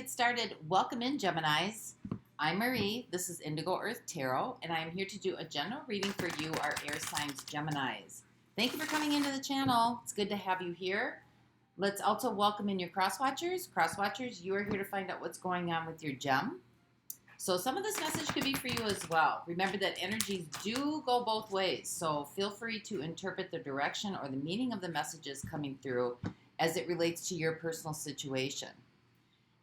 get started. Welcome in, Geminis. I'm Marie. This is Indigo Earth Tarot, and I'm here to do a general reading for you, our air signs Geminis. Thank you for coming into the channel. It's good to have you here. Let's also welcome in your cross-watchers. Cross-watchers, you are here to find out what's going on with your gem. So some of this message could be for you as well. Remember that energies do go both ways, so feel free to interpret the direction or the meaning of the messages coming through as it relates to your personal situation.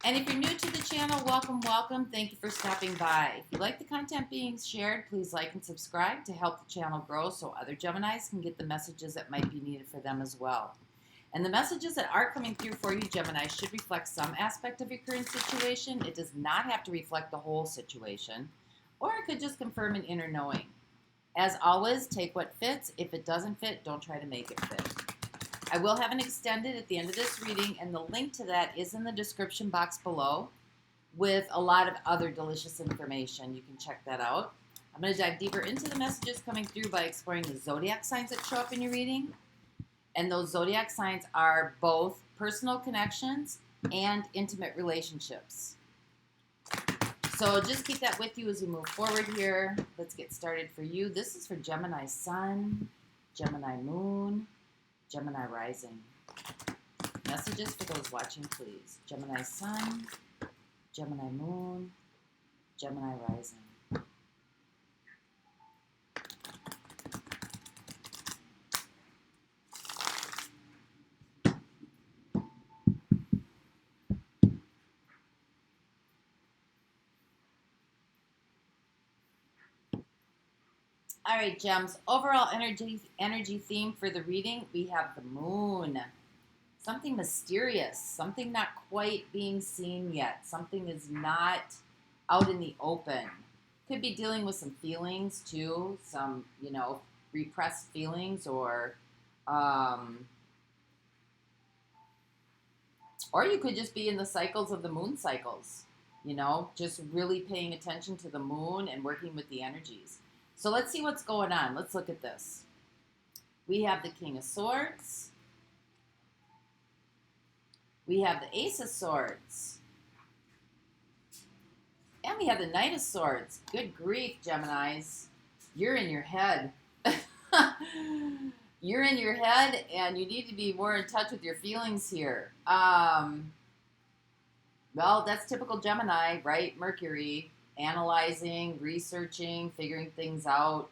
And if you're new to the channel, welcome, welcome. Thank you for stopping by. If you like the content being shared, please like and subscribe to help the channel grow so other Geminis can get the messages that might be needed for them as well. And the messages that are coming through for you, Gemini, should reflect some aspect of your current situation. It does not have to reflect the whole situation, or it could just confirm an inner knowing. As always, take what fits. If it doesn't fit, don't try to make it fit. I will have an extended at the end of this reading, and the link to that is in the description box below with a lot of other delicious information. You can check that out. I'm going to dive deeper into the messages coming through by exploring the zodiac signs that show up in your reading. And those zodiac signs are both personal connections and intimate relationships. So just keep that with you as we move forward here. Let's get started for you. This is for Gemini Sun, Gemini Moon, Gemini Rising. Messages for those watching, please. Gemini Sun, Gemini Moon, Gemini Rising. All right, Gems. Overall energy theme for the reading, we have the moon. Something mysterious, something not quite being seen yet. Something is not out in the open. Could be dealing with some feelings too, some, repressed feelings or you could just be in the cycles of the moon cycles, just really paying attention to the moon and working with the energies. So let's see what's going on. Let's look at this. We have the King of Swords. We have the Ace of Swords. And we have the Knight of Swords. Good grief, Geminis. You're in your head. You're in your head, and you need to be more in touch with your feelings here. Well, that's typical Gemini, right? Mercury. Analyzing, researching, figuring things out,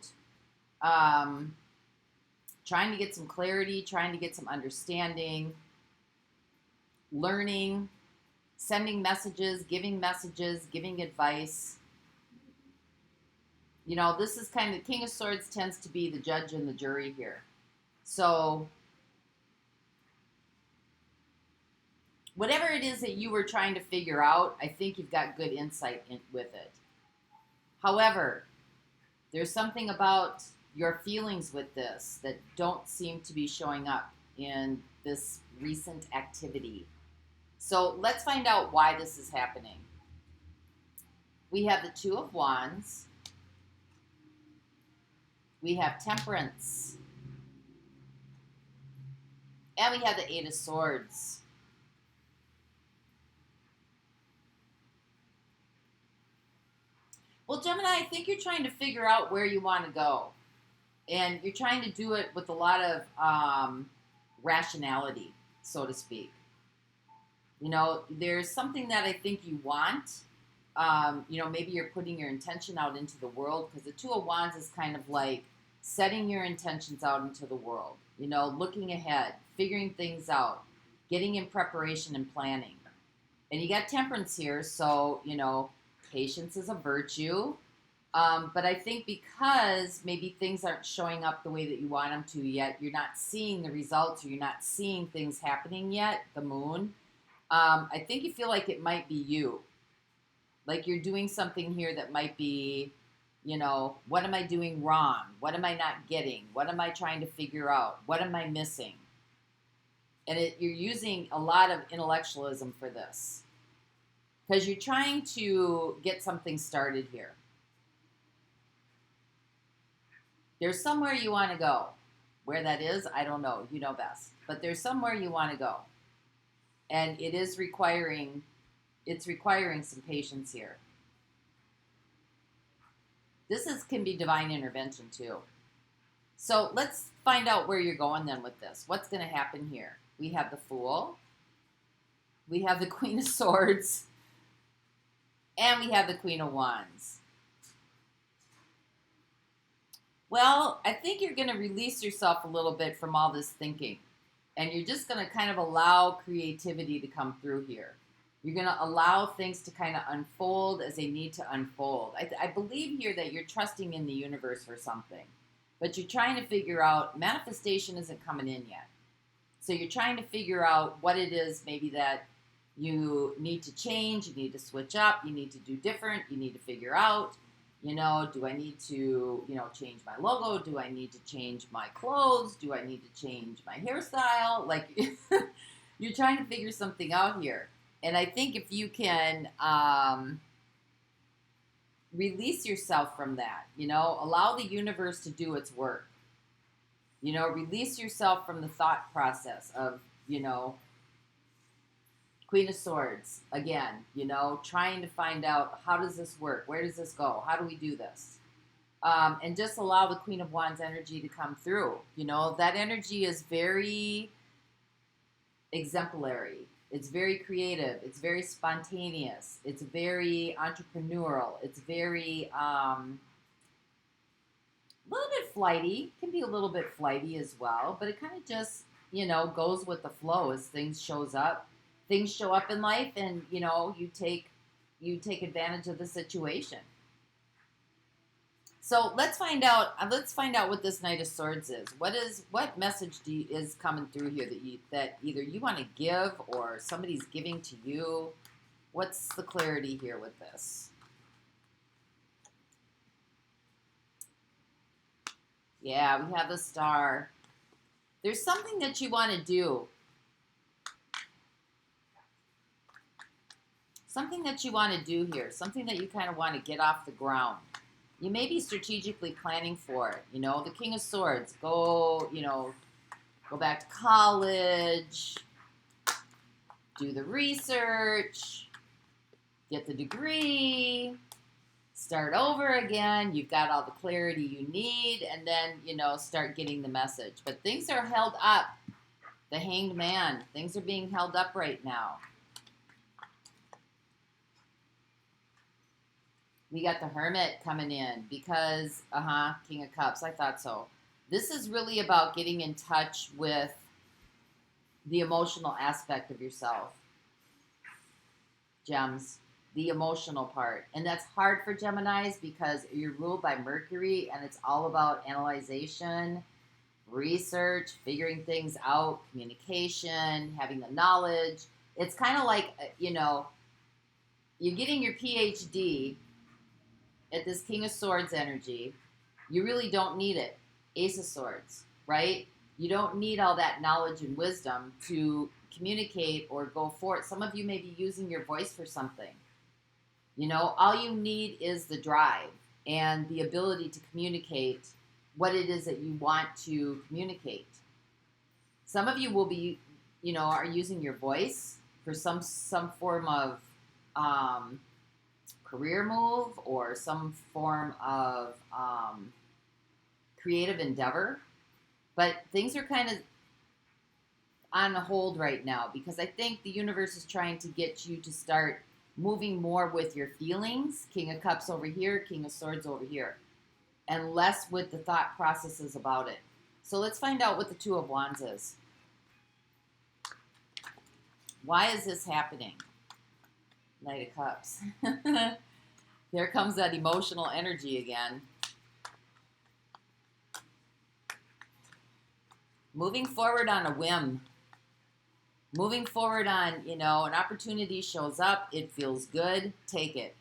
trying to get some clarity, trying to get some understanding, learning, sending messages, giving advice. This is kind of, the King of Swords tends to be the judge and the jury here. So whatever it is that you were trying to figure out, I think you've got good insight with it. However, there's something about your feelings with this that don't seem to be showing up in this recent activity. So let's find out why this is happening. We have the Two of Wands. We have Temperance. And we have the Eight of Swords. Well, Gemini, I think you're trying to figure out where you want to go. And you're trying to do it with a lot of rationality, so to speak. There's something that I think you want. Maybe you're putting your intention out into the world, because the Two of Wands is kind of like setting your intentions out into the world. Looking ahead, figuring things out, getting in preparation and planning. And you got Temperance here, so, patience is a virtue, but I think because maybe things aren't showing up the way that you want them to yet, you're not seeing the results, or you're not seeing things happening yet, the moon, I think you feel like it might be you. Like you're doing something here that might be, what am I doing wrong? What am I not getting? What am I trying to figure out? What am I missing? And you're using a lot of intellectualism for this, because you're trying to get something started here. There's somewhere you want to go. Where that is, I don't know. You know best. But there's somewhere you want to go. And it is requiring it's requiring some patience here. Can be divine intervention too. So let's find out where you're going then with this. What's going to happen here? We have the Fool. We have the Queen of Swords. And we have the Queen of Wands. Well, I think you're going to release yourself a little bit from all this thinking. And you're just going to kind of allow creativity to come through here. You're going to allow things to kind of unfold as they need to unfold. I believe here that you're trusting in the universe for something. But you're trying to figure out, manifestation isn't coming in yet. So you're trying to figure out what it is maybe that you need to change, you need to switch up, you need to do different, you need to figure out, you know, do I need to, you know, change my logo? Do I need to change my clothes? Do I need to change my hairstyle? Like, you're trying to figure something out here. And I think if you can release yourself from that, you know, allow the universe to do its work. You know, release yourself from the thought process of, you know, Queen of Swords, again, you know, trying to find out, how does this work? Where does this go? How do we do this? And just allow the Queen of Wands energy to come through. You know, that energy is very exemplary. It's very creative. It's very spontaneous. It's very entrepreneurial. It's very, a little bit flighty. Can be a little bit flighty as well, but it kind of just, you know, goes with the flow as things shows up. Things show up in life, and you know, you take advantage of the situation. So let's find out. What this Knight of Swords is. What message is coming through here that either you want to give or somebody's giving to you? What's the clarity here with this? Yeah, we have the Star. There's something that you want to do. Something that you want to do here. Something that you kind of want to get off the ground. You may be strategically planning for it. You know, the King of Swords. Go back to college. Do the research. Get the degree. Start over again. You've got all the clarity you need. And then, you know, start getting the message. But things are held up. The Hanged Man. Things are being held up right now. We got the Hermit coming in because, King of Cups. I thought so. This is really about getting in touch with the emotional aspect of yourself. Gems. The emotional part. And that's hard for Geminis because you're ruled by Mercury and it's all about analyzation, research, figuring things out, communication, having the knowledge. It's kind of like, you know, you're getting your PhD at this King of Swords energy. You really don't need it. Ace of Swords, right? You don't need all that knowledge and wisdom to communicate or go forward. Some of you may be using your voice for something. You know, all you need is the drive and the ability to communicate what it is that you want to communicate. Some of you will be, you know, are using your voice for some form of career move or some form of creative endeavor. But things are kind of on hold right now because I think the universe is trying to get you to start moving more with your feelings. King of Cups over here, King of Swords over here. And less with the thought processes about it. So let's find out what the Two of Wands is. Why is this happening? Knight of Cups. There comes that emotional energy again. Moving forward on a whim. Moving forward on, you know, an opportunity shows up. It feels good. Take it.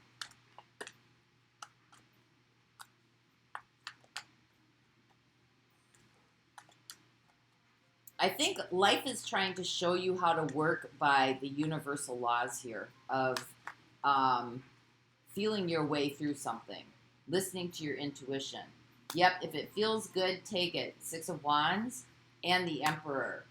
I think life is trying to show you how to work by the universal laws here of feeling your way through something, listening to your intuition. Yep, if it feels good, take it. Six of Wands and the Emperor.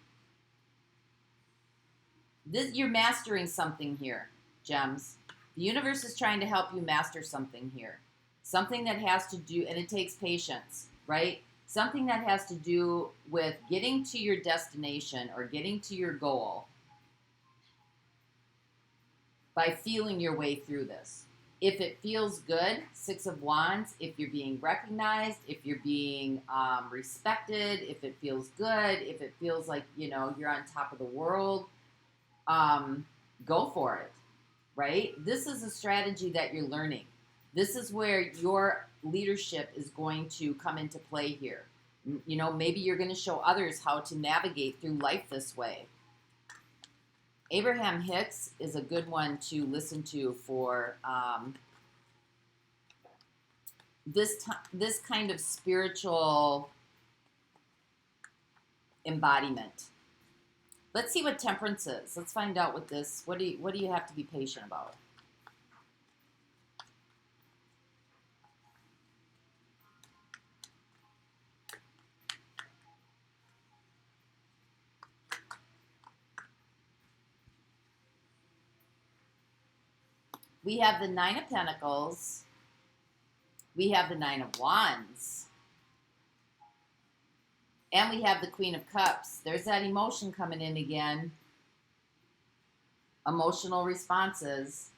You're mastering something here. gems. The universe is trying to help you master something here. Something that has to do, and it takes patience, right? Something that has to do with getting to your destination or getting to your goal by feeling your way through this. If it feels good, Six of Wands, if you're being recognized, if you're being respected, if it feels good, if it feels like, you know, you're on top of the world, go for it, right? This is a strategy that you're learning. This is where your leadership is going to come into play here. You know, maybe you're going to show others how to navigate through life this way. Abraham Hicks is a good one to listen to for this kind of spiritual embodiment. Let's see what temperance is. Let's find out what this. What do you have to be patient about? We have the Nine of Pentacles. We have the Nine of Wands. And we have the Queen of Cups. There's that emotion coming in again. Emotional responses.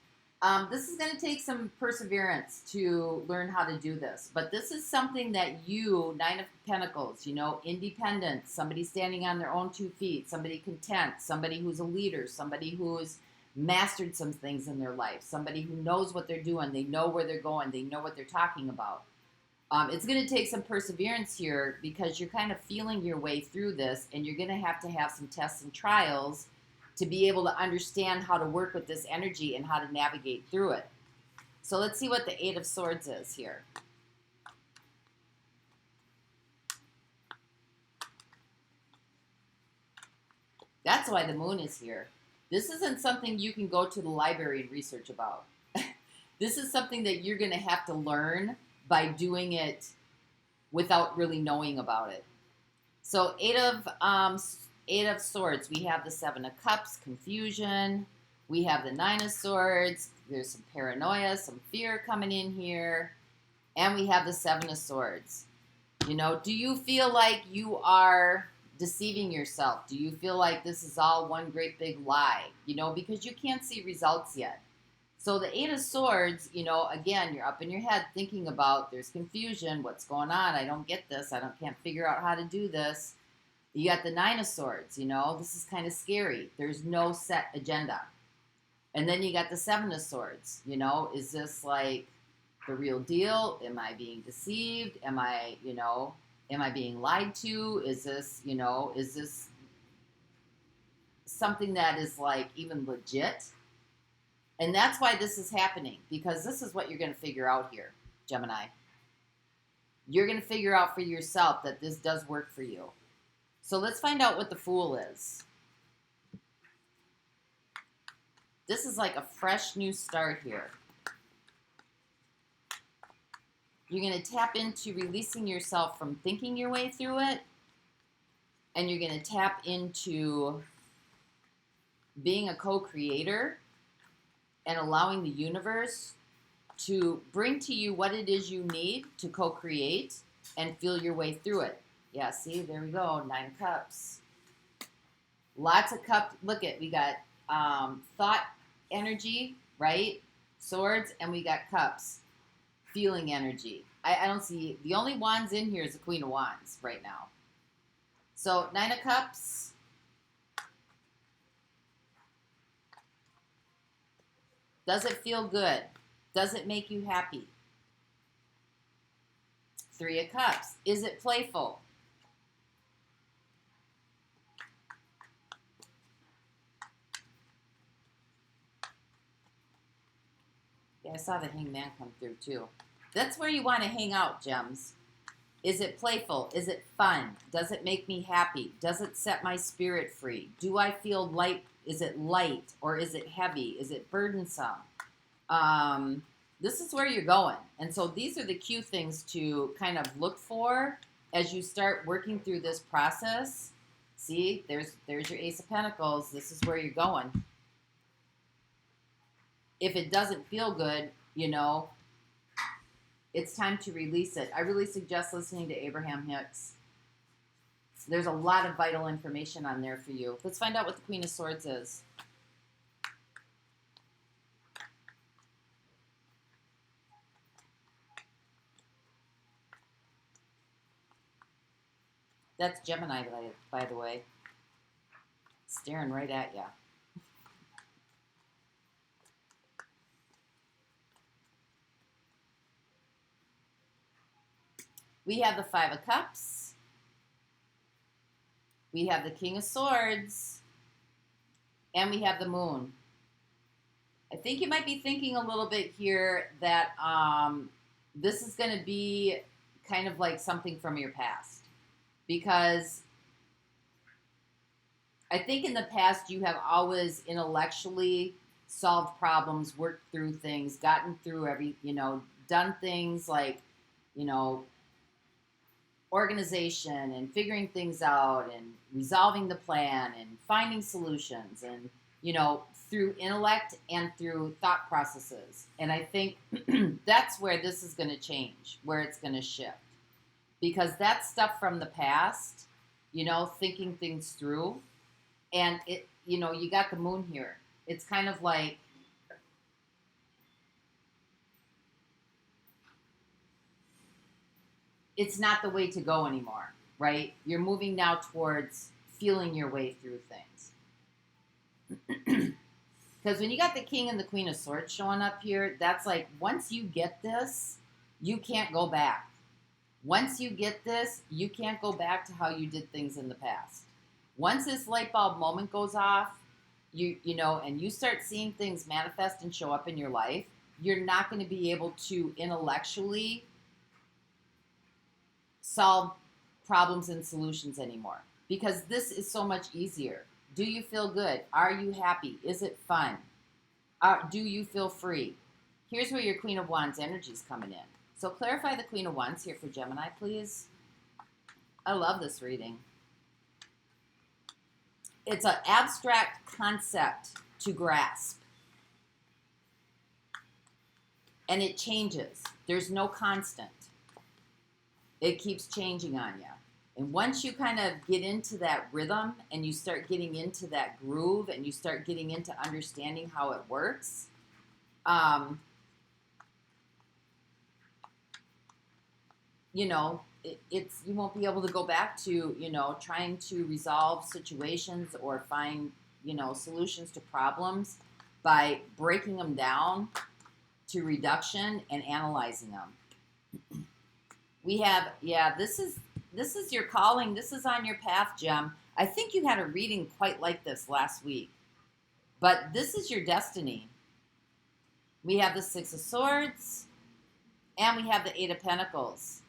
This is going to take some perseverance to learn how to do this. But this is something that you, Nine of Pentacles, you know, independent, somebody standing on their own 2 feet, somebody content, somebody who's a leader, somebody who's mastered some things in their life, somebody who knows what they're doing, they know where they're going, they know what they're talking about. It's going to take some perseverance here because you're kind of feeling your way through this, and you're going to have some tests and trials to be able to understand how to work with this energy and how to navigate through it. So let's see what the Eight of Swords is here. That's why the Moon is here. This isn't something you can go to the library and research about. This is something that you're going to have to learn by doing it without really knowing about it. So Eight of Swords. We have the Seven of Cups, confusion. We have the Nine of Swords. There's some paranoia, some fear coming in here. And we have the Seven of Swords. You know, do you feel like you are deceiving yourself? Do you feel like this is all one great big lie? You know, because you can't see results yet. So the Eight of Swords, you know, again, you're up in your head thinking about, there's confusion, what's going on? I don't get this. Can't figure out how to do this. You got the Nine of Swords, you know, this is kind of scary. There's no set agenda. And then you got the Seven of Swords, you know, is this like the real deal? Am I being deceived? Am I being lied to? Is this something that is like even legit? And that's why this is happening, because this is what you're going to figure out here, Gemini. You're going to figure out for yourself that this does work for you. So let's find out what the Fool is. This is like a fresh new start here. You're going to tap into releasing yourself from thinking your way through it. And you're going to tap into being a co-creator and allowing the universe to bring to you what it is you need to co-create and feel your way through it. Yeah, see, there we go, Nine of Cups. Lots of cups. Look at, we got thought energy, right? Swords, and we got cups. Feeling energy. I don't see, the only wands in here is the Queen of Wands right now. So, Nine of Cups. Does it feel good? Does it make you happy? Three of Cups. Is it playful? Yeah, I saw the Hangman come through too. That's where you want to hang out, gems. Is it playful? Is it fun? Does it make me happy? Does it set my spirit free? Do I feel light? Is it light or is it heavy? Is it burdensome? This is where you're going. And so these are the cue things to kind of look for as you start working through this process. See, there's your Ace of Pentacles. This is where you're going. if it doesn't feel good, it's time to release it. I really suggest listening to Abraham Hicks. There's a lot of vital information on there for you. Let's find out what the Queen of Swords is. That's Gemini, by the way. Staring right at you. We have the Five of Cups. We have the King of Swords. And we have the Moon. I think you might be thinking a little bit here that this is going to be kind of like something from your past. Because I think in the past you have always intellectually solved problems, worked through things, gotten through done things like, organization and figuring things out and resolving the plan and finding solutions and, through intellect and through thought processes. And I think that's where this is going to change, where it's going to shift. Because that's stuff from the past, thinking things through. And you got the Moon here. It's kind of like, it's not the way to go anymore, right? You're moving now towards feeling your way through things. Because when you got the King and the Queen of Swords showing up here, that's like, once you get this, you can't go back. Once you get this, you can't go back to how you did things in the past. Once this light bulb moment goes off, and you start seeing things manifest and show up in your life, you're not going to be able to intellectually solve problems and solutions anymore. Because this is so much easier. Do you feel good? Are you happy? Is it fun? Do you feel free? Here's where your Queen of Wands energy is coming in. So clarify the Queen of Wands here for Gemini, please. I love this reading. It's an abstract concept to grasp. And it changes. There's no constant. It keeps changing on you. And once you kind of get into that rhythm and you start getting into that groove and you start getting into understanding how it works, you won't be able to go back to, trying to resolve situations or find, solutions to problems by breaking them down to reduction and analyzing them. We have, this is your calling. This is on your path, Gem. I think you had a reading quite like this last week. But this is your destiny. We have the Six of Swords. And we have the Eight of Pentacles.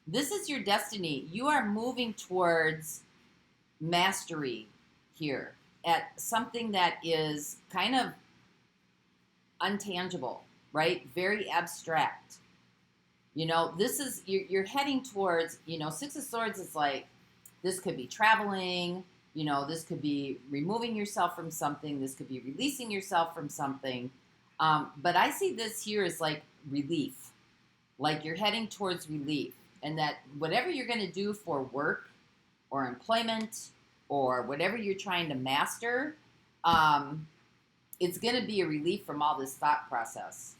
This is your destiny. You are moving towards mastery here at something that is kind of untangible, right? Very abstract. This is, you're heading towards, Six of Swords is like, this could be traveling, this could be removing yourself from something, this could be releasing yourself from something. But I see this here as like relief, like you're heading towards relief. And that whatever you're going to do for work or employment or whatever you're trying to master, it's going to be a relief from all this thought process.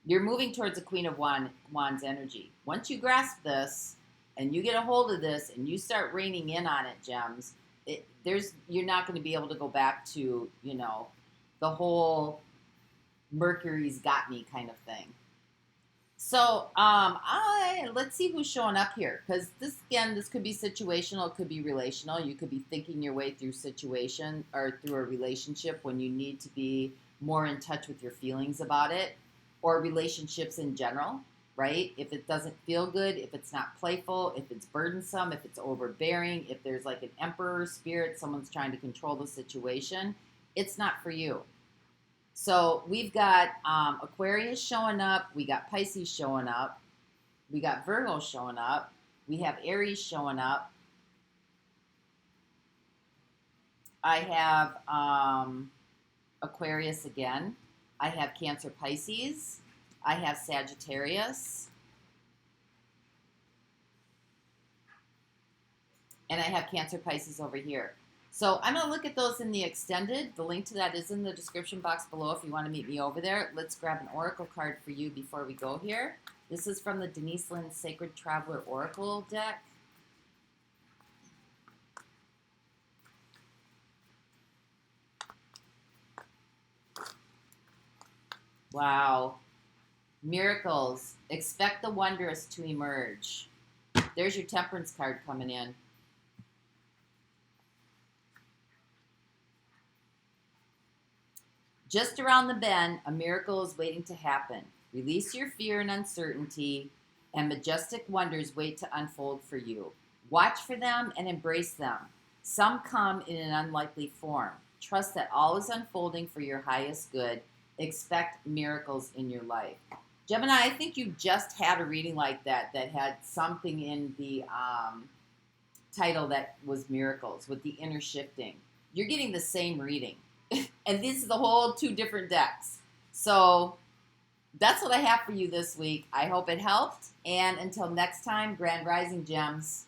You're moving towards a Queen of Wands energy. Once you grasp this and you get a hold of this and you start reining in on it, Gems, you're not going to be able to go back to, the whole Mercury's got me kind of thing. So, let's see who's showing up here. Because this could be situational, it could be relational. You could be thinking your way through situation or through a relationship when you need to be more in touch with your feelings about it. Or relationships in general, right? If it doesn't feel good, if it's not playful, if it's burdensome, if it's overbearing, if there's like an emperor spirit, someone's trying to control the situation, it's not for you. So we've got Aquarius showing up. We got Pisces showing up. We got Virgo showing up. We have Aries showing up. I have Aquarius again. I have Cancer Pisces. I have Sagittarius. And I have Cancer Pisces over here. So I'm going to look at those in the extended. The link to that is in the description box below if you want to meet me over there. Let's grab an oracle card for you before we go here. This is from the Denise Lynn Sacred Traveler Oracle deck. Wow. Miracles. Expect the wondrous to emerge. There's your Temperance card coming in. Just around the bend, a miracle is waiting to happen. Release your fear and uncertainty, and majestic wonders wait to unfold for you. Watch for them and embrace them. Some come in an unlikely form. Trust that all is unfolding for your highest good. Expect miracles in your life. Gemini, I think you just had a reading like that had something in the title that was miracles with the inner shifting. You're getting the same reading. And this is the whole 2 different decks. So that's what I have for you this week. I hope it helped. And until next time, Grand Rising Gems.